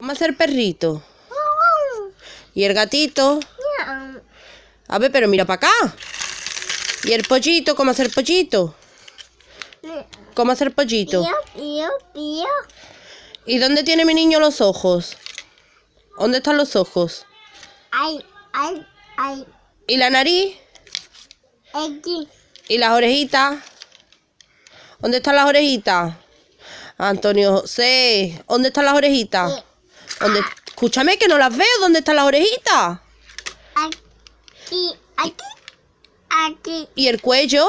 ¿Cómo hace el perrito? ¿Y el gatito? A ver, pero mira para acá. ¿Y el pollito? ¿Cómo hace el pollito? ¿Cómo hace el pollito? ¿Y dónde tiene mi niño los ojos? ¿Dónde están los ojos? ¿Y la nariz? Aquí. ¿Y las orejitas? ¿Dónde están las orejitas? Antonio José, ¿dónde están las orejitas? ¿Dónde? Escúchame que no las veo. ¿Dónde están las orejitas? Aquí. ¿Y el cuello?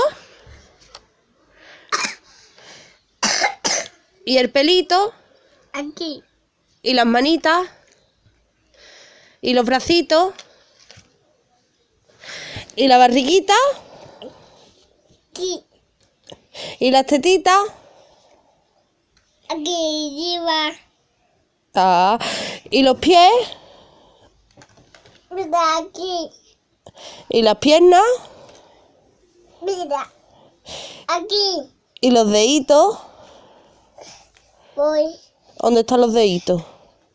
¿Y el pelito? Aquí. ¿Y las manitas? ¿Y los bracitos? ¿Y la barriguita? Aquí. ¿Y las tetitas? Aquí lleva. Ah, ¿y los pies? Mira aquí. ¿Y las piernas? Mira. Aquí. ¿Y los deditos? Voy. ¿Dónde están los deditos?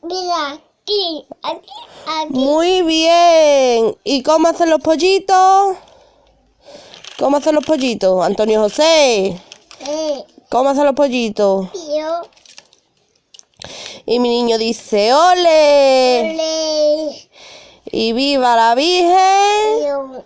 Mira aquí. Aquí. Muy bien. ¿Y cómo hacen los pollitos? ¿Cómo hacen los pollitos? Antonio José. ¿Cómo hacen los pollitos? Yo. Y mi niño dice, ¡ole! Le. Y viva la Virgen. Yo.